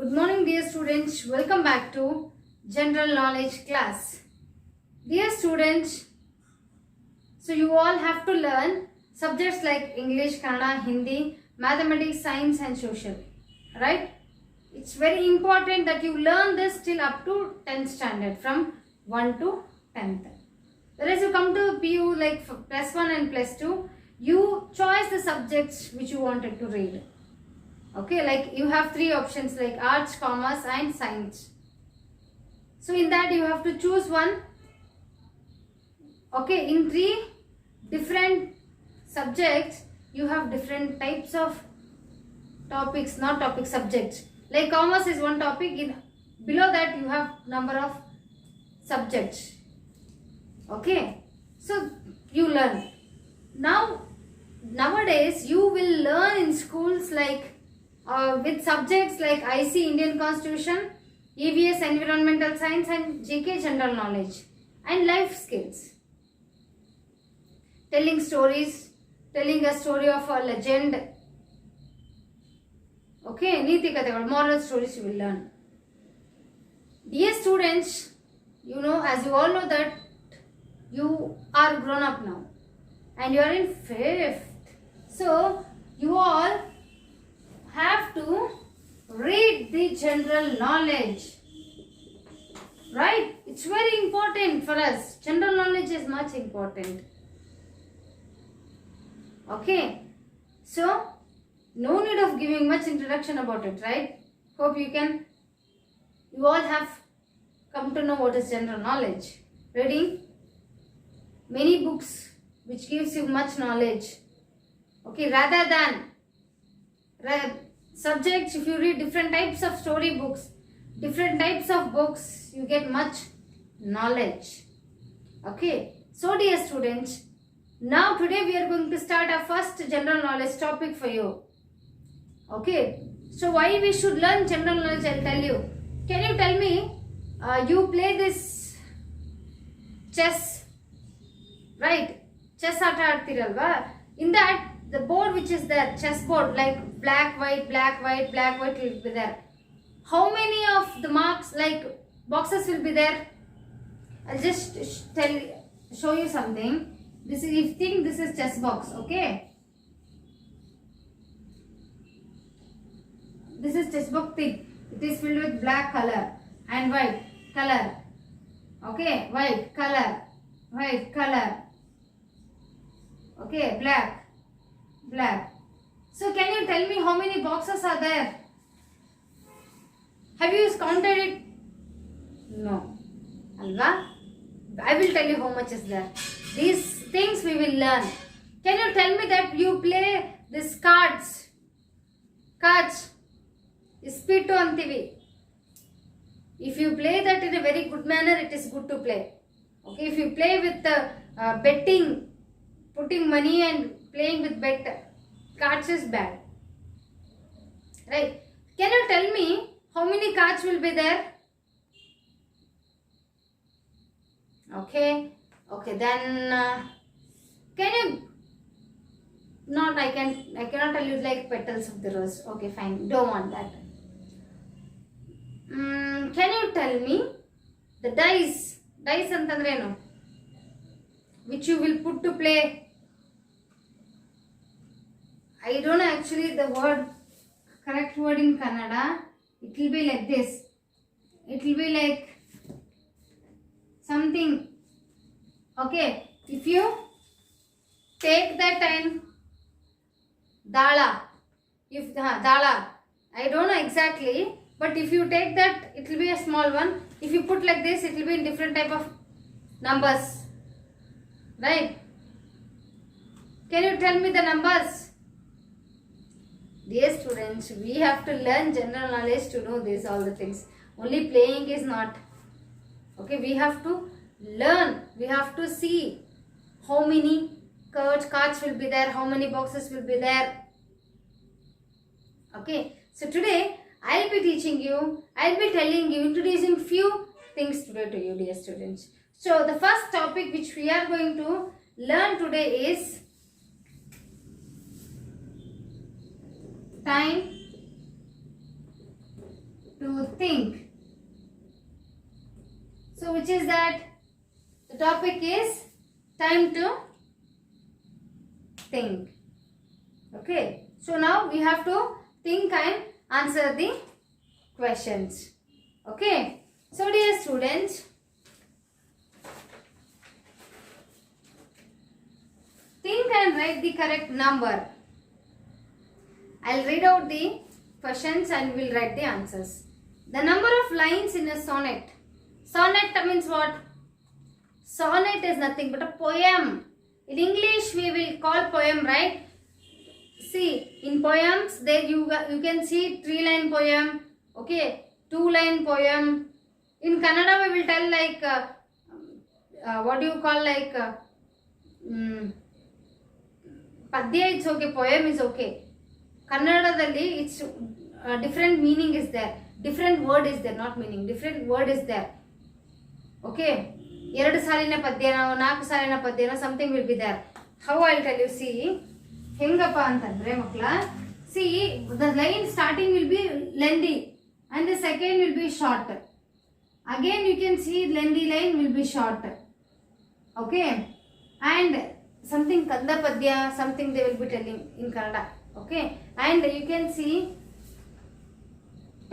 Good morning, dear students. Welcome back to General Knowledge class. Dear students, so you all have to learn subjects like English, Kannada, Hindi, mathematics, science and social. Right? It's very important that you learn this till up to 10th standard from 1 to 10th. Whereas you come to PU like plus 1 and plus 2, you choose the subjects which you wanted to read. Okay, like you have three options like arts, commerce and science. So in that you have to choose one. Okay, in three different subjects you have different types of topics, not topic, subjects. Like commerce is one topic, below that you have number of subjects. Okay, so you learn. Nowadays you will learn in schools like with subjects like IC Indian Constitution, EVS Environmental Science and GK General Knowledge and life skills. Telling stories, telling a story of a legend. Okay, Niti Kathagal, moral stories you will learn. Dear students, you know, as you all know that you are grown up now and you are in 5th. So you all have to read the general knowledge. Right? It's very important for us. General knowledge is much important. Okay. So, no need of giving much introduction about it, right? Hope you all have come to know what is general knowledge. Reading many books which gives you much knowledge. Okay, rather than subjects, if you read different types of story books, different types of books, you get much knowledge. Okay, so dear students, now today we are going to start our first general knowledge topic for you. Okay, so why we should learn general knowledge, I'll tell you. Can you tell me, you play this chess, right? Chess aata aadtiralva? In that, the board which is there, chess board, like black, white will be there. How many of the marks, like boxes will be there? I'll just show you something. This is, if you think this is chess box, okay? This is chess box thing. It is filled with black color and white color. Okay, white color. Okay, black. So can you tell me how many boxes are there? Have you counted it? No. Alva? I will tell you how much is there. These things we will learn. Can you tell me that you play these cards? Ispittu antivi. If you play that in a very good manner, it is good to play. Okay, if you play with betting, putting money and playing with bet, cards is bad. Right? Can you tell me how many cards will be there? Okay, then can you not, I cannot tell you like petals of the rose. Okay, fine, don't want that. Can you tell me the dice antandrenu, which you will put to play? I don't know actually the correct word in Kannada. It will be like this. It will be like something. Okay, if you take that and dala, I don't know exactly, but if you take that, it will be a small one. If you put like this, it will be in different type of numbers. Right? Can you tell me the numbers? Dear students, we have to learn general knowledge to know this, all the things. Only playing is not. Okay, we have to learn. We have to see how many cards will be there, how many boxes will be there. Okay, so today I'll be telling you, introducing few things today to you, dear students. So the first topic which we are going to learn today is time to think. So which is that? The topic is time to think. Okay. So now we have to think and answer the questions. Okay. So dear students, think and write the correct number. I'll read out the questions and we'll write the answers. The number of lines in a sonnet. Sonnet means what? Sonnet is nothing but a poem. In English we will call poem, right? See, in poems there you can see 3-line poem, okay, 2-line poem. In Kannada we will tell like what do you call like padya is okay, poem is okay. Kannadadalli it's different meaning is there, different word is there, not meaning, different word is there. Okay, 2 ಸಾಲಿನ ಪದ್ಯನೋ 4 ಸಾಲಿನ ಪದ್ಯನೋ something will be there. How I'll tell you, see, ಹೆಂಗಪ್ಪ ಅಂತಂದ್ರೆ ಮಕ್ಕಳ, see, the line starting will be lengthy and the second will be short. Again you can see lengthy line will be short. Okay, and something kanda padya, something they will be telling in Kannada. Okay, and you can see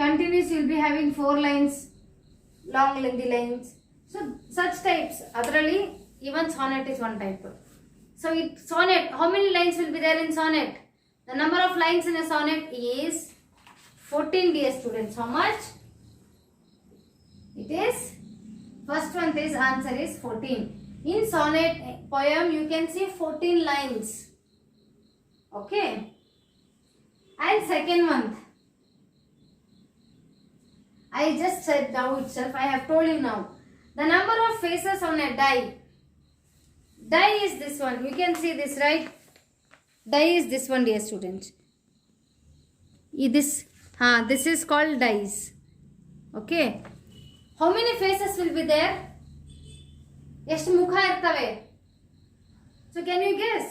continuous you will be having 4 lines, long lengthy lines. So such types, adralli even sonnet is one type. So sonnet, how many lines will be there in sonnet? The number of lines in a sonnet is 14, dear students. How much? It is, first one is answer is 14. In sonnet poem you can see 14 lines. Okay, and second one, I just said now itself, I have told you now. The number of faces on a die. Die is this one. You can see this, right? Die is this one, dear students. This is called dies. Okay. How many faces will be there? ಎಷ್ಟು ಮುಖ ಇರ್ತವೆ? So can you guess?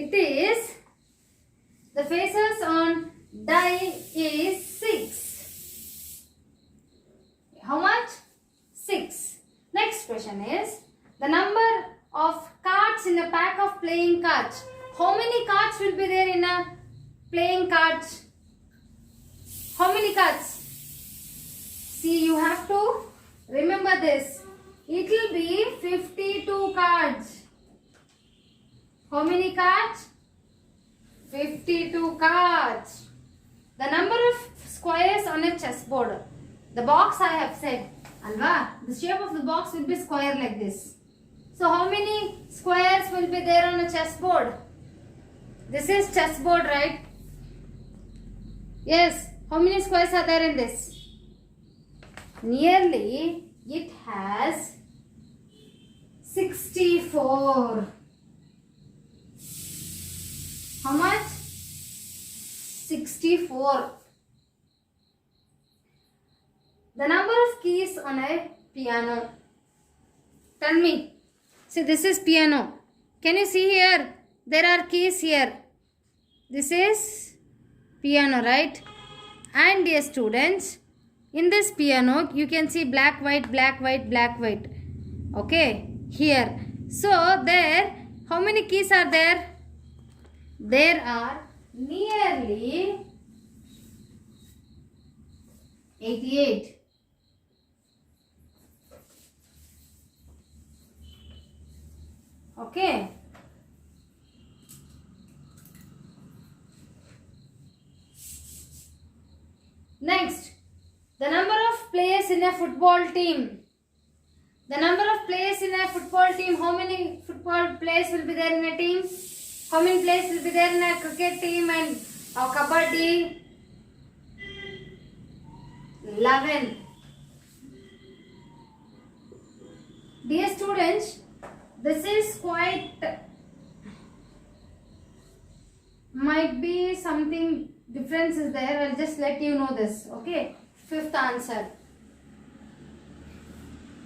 It is, the faces on die is 6. How much? 6. Next question is, the number of cards in a pack of playing cards. How many cards will be there in a playing cards? How many cards? See, you have to remember this. It will be 52 cards. How many cards? 52 cards. The number of squares on a chessboard. The box I have said, alva, the shape of the box will be square like this. So how many squares will be there on a chessboard? This is chessboard, right? Yes. How many squares are there in this? Nearly it has 64. How much? 64. The number of keys on a piano. Tell me. See, this is piano. Can you see here? There are keys here. This is piano, right? And dear students, in this piano, you can see black, white, black, white, black, white. Okay, here. So, there, how many keys are there? There are nearly 88. Okay. Next, the number of players in a football team. The number of players in a football team, how many football players will be there in a team? How many players will be there in a cricket team and kabaddi? 11. Dear students, this is quite, might be something difference is there. I'll just let you know this. Okay, 5th answer.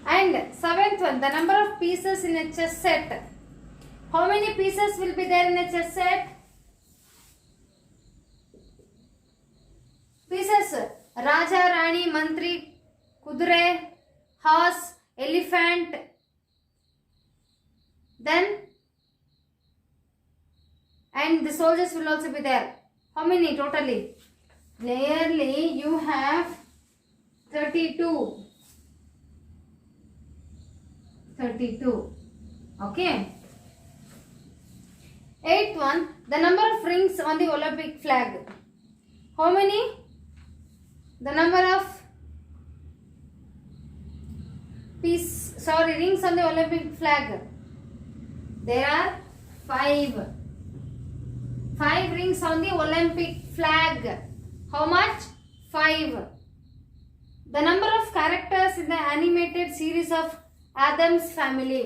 And 7th one, the number of pieces in a chess set. How many pieces will be there in a chess set? Pieces. Raja, Rani, Mantri, Kudure, horse, elephant. Then, and the soldiers will also be there. How many totally? Nearly you have 32. 32. Okay. Eighth one, the number of rings on the Olympic flag. How many? The number of rings on the Olympic flag. There are 5. 5 rings on the Olympic flag. How much? 5. The number of characters in the animated series of Adam's Family.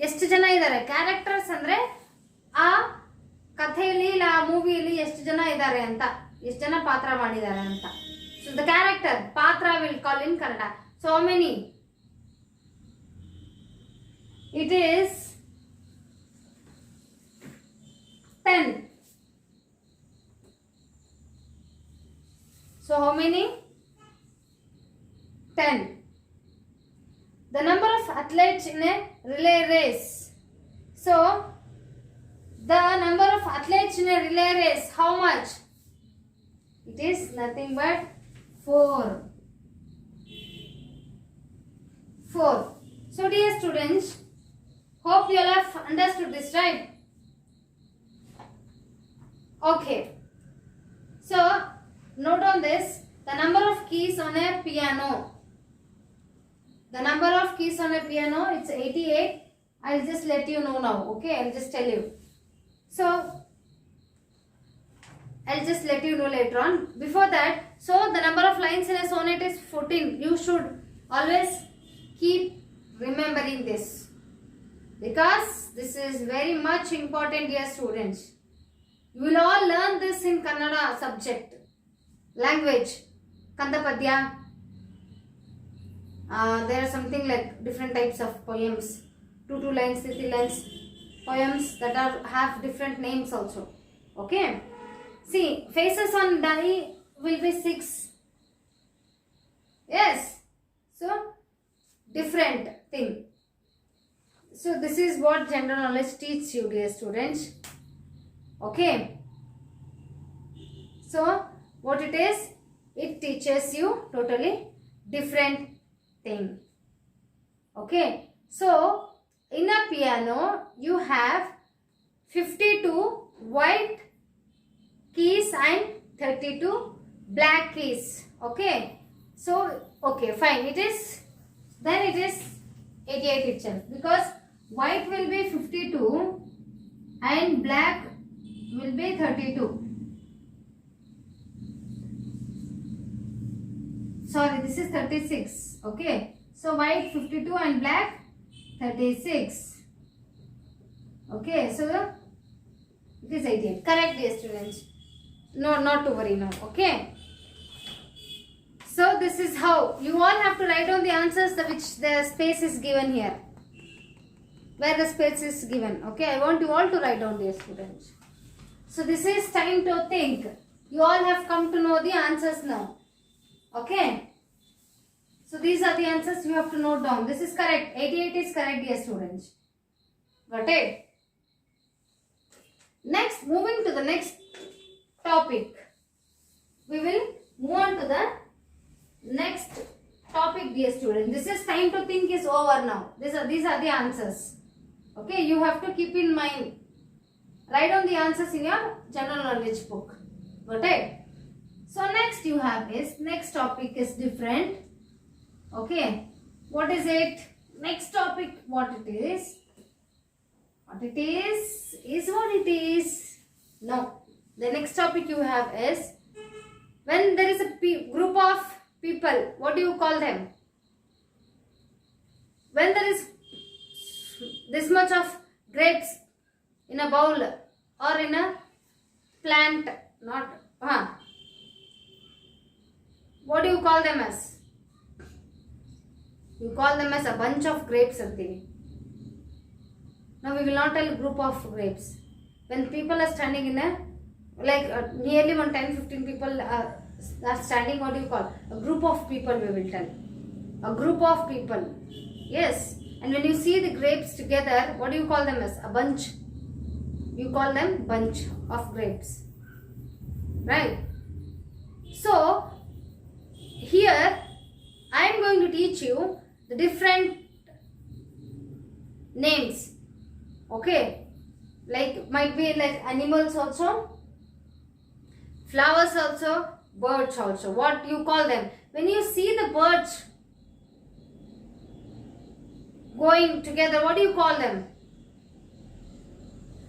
ಎಷ್ಟು ಜನ ಇದ್ದಾರೆ? Characters ಅಂದ್ರೆ ಆ ಕಥೆಯಲ್ಲಿ ಇಲ್ಲ ಆ ಮೂವಿಯಲ್ಲಿ ಎಷ್ಟು ಜನ ಇದ್ದಾರೆ ಅಂತ, ಎಷ್ಟು ಜನ ಪಾತ್ರ ಮಾಡಿದ್ದಾರೆ ಅಂತ. ಸೊ ದ ಕ್ಯಾರೆಕ್ಟರ್ ಪಾತ್ರ will call in Kannada. So how many? It is 10. So how many? 10. The number of athletes in a relay race. So the number of athletes in a relay race, how much? It is nothing but 4. 4. So dear students, hope you all have understood this, right? Okay. So note on this, the number of keys on a piano. The number of keys on a piano, it's 88. I'll just let you know now, okay? I'll just tell you. So, I'll just let you know later on. Before that, so the number of lines in a sonnet is 14. You should always keep remembering this, because this is very much important, dear students. You will all learn this in Kannada subject. Language, Kandapadya. There are something like different types of poems, 2 lines, 3 lines poems that have different names also. Okay. See, faces on die will be 6. Yes. So different thing. So this is what general knowledge teaches you, dear students. Okay. So what it is? It teaches you totally different thing. Okay. So in a piano you have 52 white keys and 32 black keys. Okay. So okay, fine. It is 88 itself, because white will be 52 and black will be 32. Sorry, this is 36. Okay. So white 52 and black 36. Okay. So it is 88. Correct, dear students. No, not to worry now. Okay. So this is how you all have to write down the answers which the space is given here. Where the space is given. Okay. I want you all to write down, dear students. So this is time to think. You all have come to know the answers now. Okay. So these are the answers you have to note down. This is correct. 88 is correct, dear students. Got it? Next, moving to the next topic. We will move on to the next topic, dear students. This is time to think is over now. These are the answers. Okay, you have to keep in mind. Write down the answers in your general knowledge book. Got it? So next you have is, next topic is different. Okay, what is it? Next topic, what it is? What it is what it is. No, the next topic you have is, when there is a group of people, what do you call them? When there is this much of grapes in a bowl or in a plant, what do you call them as? You call them as a bunch of grapes, anತೀನಿ. Now we will not tell group of grapes. When people are standing in a, like nearly 10-15 people are are standing, what do you call? A group of people, we will tell. A group of people. Yes. And when you see the grapes together, what do you call them as? A bunch. You call them bunch of grapes. Right? So, here I am going to teach you the different names. Okay? Like, might be like animals also, flowers also, birds also. What you call them? When you see the birds going together, what do you call them?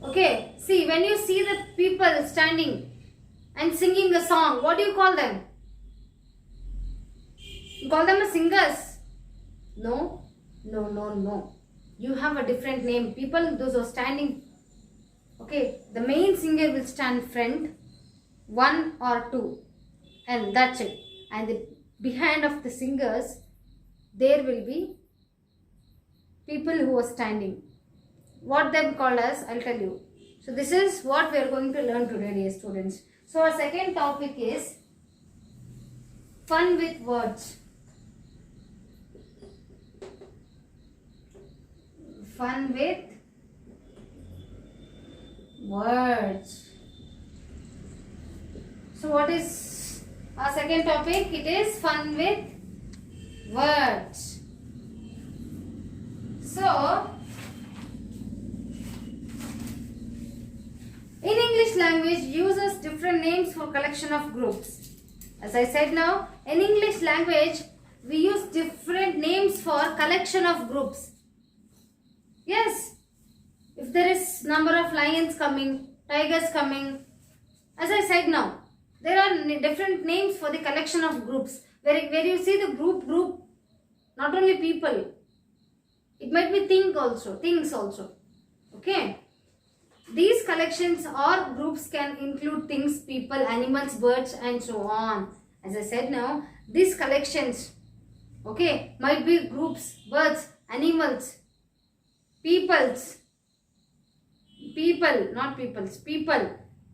Okay, see, when you see the people standing and singing a song, what do you call them? You call them as singers? No, no, no, no. You have a different name. People, those who are standing, okay, the main singer will stand front, one or two, and that's it. And the behind of the singers, there will be people who are standing. What them called as, I'll tell you. So this is what we are going to learn today, dear students. So our second topic is fun with words. Fun with words. So what is our second topic? It is fun with words. So, in English language uses different names for collection of groups. As I said now, in English language we use different names for collection of groups. Yes, if there is number of lions coming, tigers coming, as I said now, there are different names for the collection of groups. Where you see the group, not only people, it might be things also. Okay. These collections or groups can include things, people, animals, birds and so on. As I said now, these collections, okay, might be groups, birds, animals, people,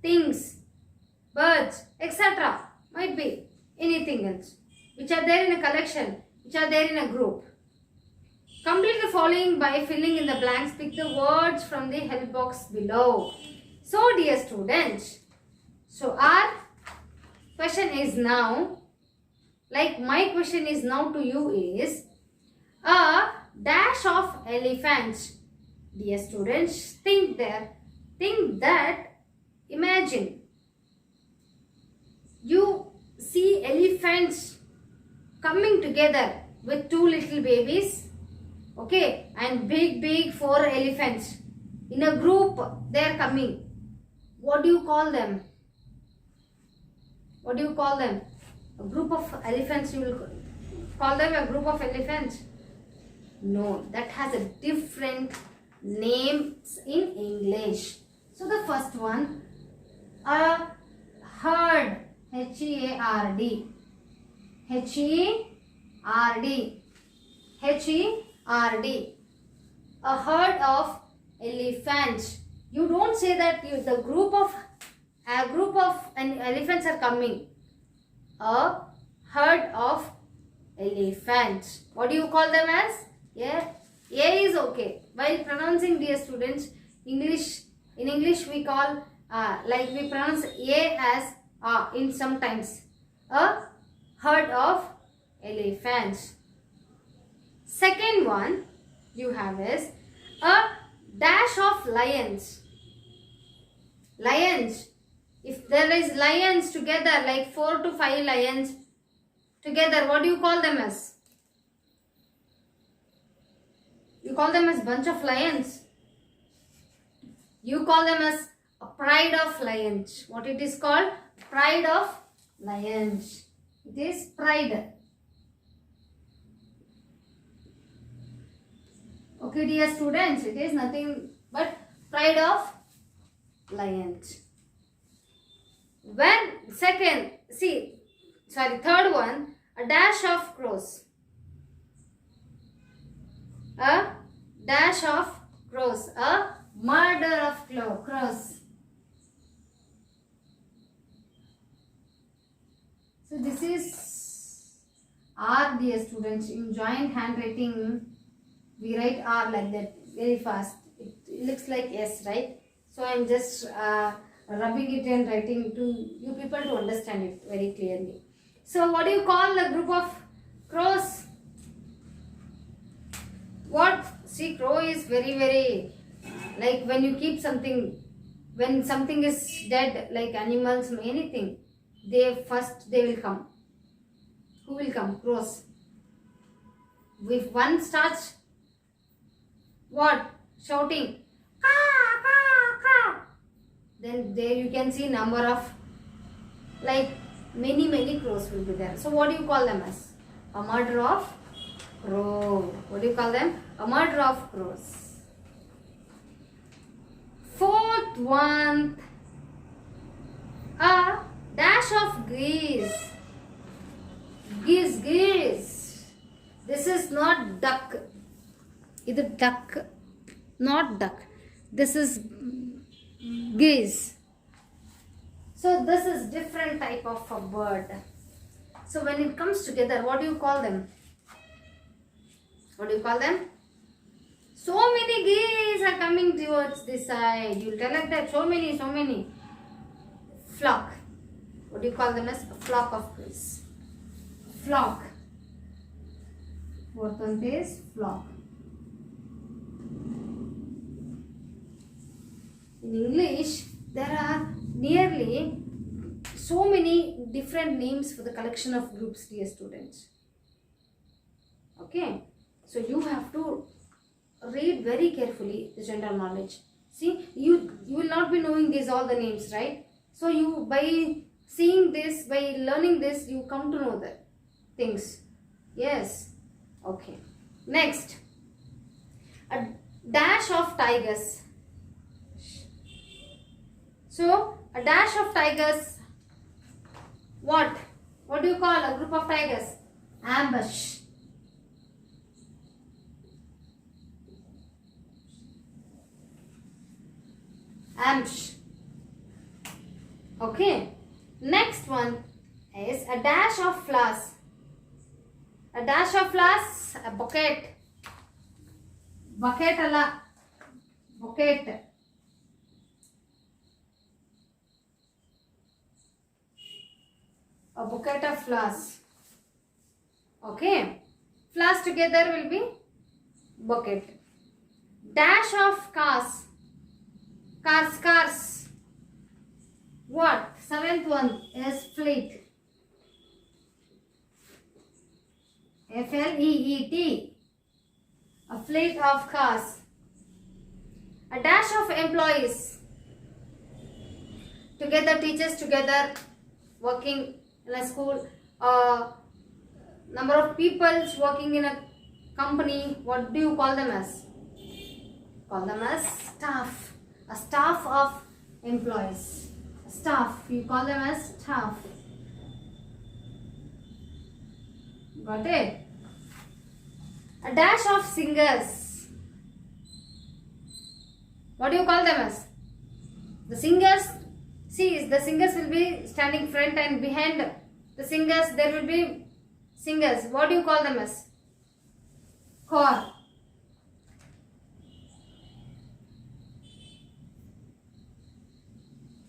things, birds, etc. Might be anything else which are there in a collection, which are there in a group. Complete the following by filling in the blanks. Pick the words from the help box below. So dear students, so our question is now, like my question is now to you is, a dash of elephants. Dear students, think that, imagine, you see elephants coming together with two little babies, okay, and big 4 elephants in a group. They are coming. What do you call them? What do you call them? A group of elephants. You will call them a group of elephants? No, that has a different names in English. So the first one, a herd. H-E-A-R-D. H-E-R-D. H-E-R-D. A herd of elephants. You don't say that a group of elephants are coming. A herd of elephants. What do you call them as? Yeah, A is okay. While pronouncing, dear students, in English we call like we pronounce A as in sometimes. A herd of elephants. Second one you have is a dash of lions. Lions. If there is lions together, like 4 to 5 lions together, what do you call them as? You call them as bunch of lions. You call them as a pride of lions. What it is called? Pride of lions. It is pride. Okay, dear students, it is nothing but pride of lions. Third one, a dash of crows. A dash of crows. A murder of crows. So R, dear students. In joint handwriting, we write R like that very fast. It looks like S, right? So I am just rubbing it and writing to you people to understand it very clearly. So what do you call a group of crows? What? See, crow is very like when you keep something, when something is dead, like animals, anything, they will come. Who will come? Crows. If one starts what? Shouting, "Caw, caw, caw," then there you can see number of, like many crows will be there. So what do you call them as? A murder of crow. What do you call them? A murder of crows. Fourth one, a dash of geese. Geese. This is not duck. Either duck, not duck. This is geese. So this is different type of a bird. So when it comes together, what do you call them? What do you call them? So many geese are coming towards this side. You'll tell like that. So many. Flock. What do you call them as? A flock of geese. Flock. Fourth one is flock. In English, there are nearly so many different names for the collection of groups, dear students. Okay. So you have to read very carefully the general knowledge. See, you will not be knowing these all the names, right? So you, by seeing this, by learning this, you come to know the things. Yes. Okay. Next, a dash of tigers. So a dash of tigers. What? What do you call a group of tigers? Ambush. Ambush. Okay. Next one is a dash of flowers. A dash of flowers, a bouquet. Bucket alla. Bouquet. A bouquet of flowers. Okay. Flowers together will be bucket. Dash of cars. Cars. What? Seventh one is fleet. F-L-E-E-T. A fleet of cars. A dash of employees. Together, teachers together, working in a school. Number of people working in a company. What do you call them as? Call them as staff. A staff of employees. Staff. You call them as staff. Got it? A dash of singers. What do you call them as? The singers. See, the singers will be standing front and behind the singers there will be singers. What do you call them as? Choir.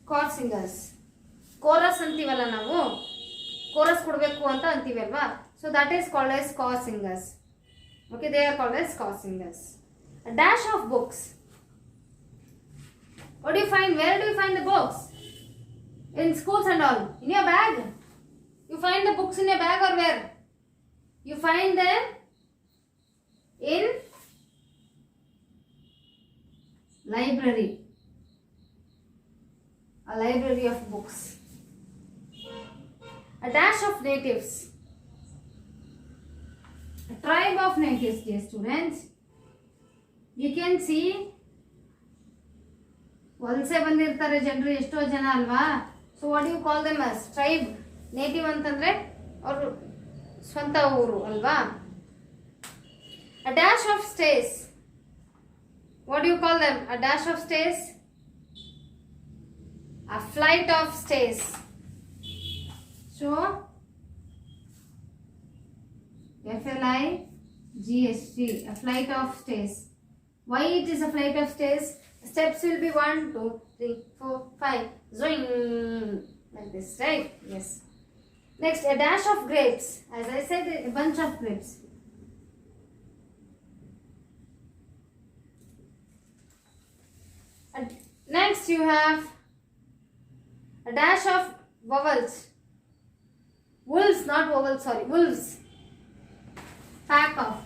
Choir singers. Chorus ಅಂತೀವಲ್ಲ ನಾವು, chorus ಕೊಡಬೇಕು ಅಂತ ಅಂತೀವಿ ಅಲ್ವಾ, so that is called as choir singers. Okay, they are called as choir singers. A dash of books. What do you find? Where do you find the books? In schools and all. In your bag. You find the books in your bag or where? You find them in library. A library of books. A dash of natives. A tribe of natives, dear students. You can see ವಲಸೆ ಬಂದಿರ್ತಾರೆ ಜನರು, ಎಷ್ಟೋ ಜನ ಅಲ್ವಾ. So what you call them as? Tribe. Native ಅಂತಂದ್ರೆ ಅವರು ಸ್ವಂತ ಊರು ಅಲ್ವಾ. A dash of stays. What do you call them? A dash of stays. A flight of stays. So F-L-I-G-H-T, a flight of stairs. Why it is a flight of stairs? Steps will be 1, 2, 3, 4, 5. Zoing! Like this, right? Yes. Next, a dash of grapes. As I said, a bunch of grapes. And next, you have a dash of vowels. Wolves, not vowels, sorry. Wolves. Pack of.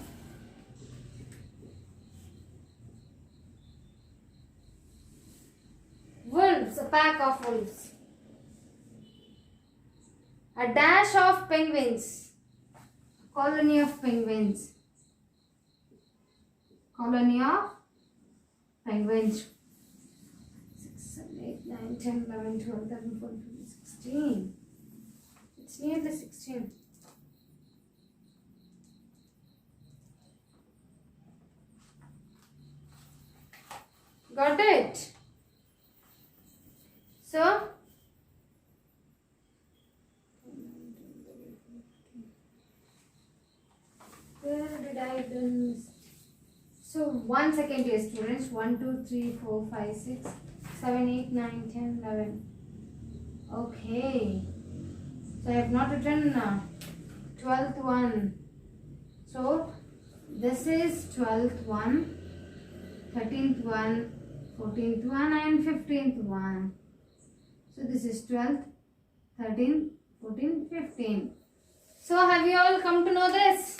Wolves, a pack of wolves. A dash of penguins. Colony of penguins. Colony of penguins. 6, 7, 8, 9, 10, 11, 12, 13, 14, 15, 16. It's nearly 16. Got it? So, where did I do this? So, 1 second, dear students. 1, 2, 3, 4, 5, 6, 7, 8, 9, 10, 11. Okay. So, I have not written 12th one. So, this is 12th one, 13th one, 14th one and 15th one. So this is 12th, 13th, 14th, 15th. So have you all come to know this?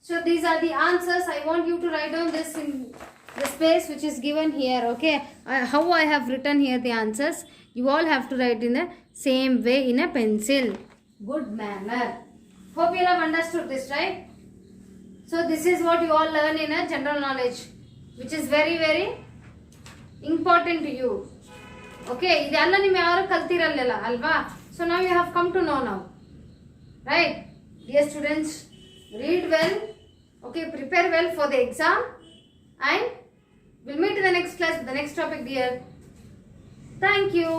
So these are the answers. I want you to write down this in the space which is given here. Okay. How I have written here the answers. You all have to write in the same way in a pencil. Good manner. Hope you have understood this, right? So this is what you all learn in a general knowledge, which is very, very important to you. Okay, ಇದೆಲ್ಲ ನೀವು ಯಾರು ಕಲ್ತಿರಲಿಲ್ಲ ಅಲ್ವಾ? So now you have come to know now. Right? Dear students, read well. Okay, prepare well for the exam. And we'll meet in the next class with the next topic, dear. Thank you.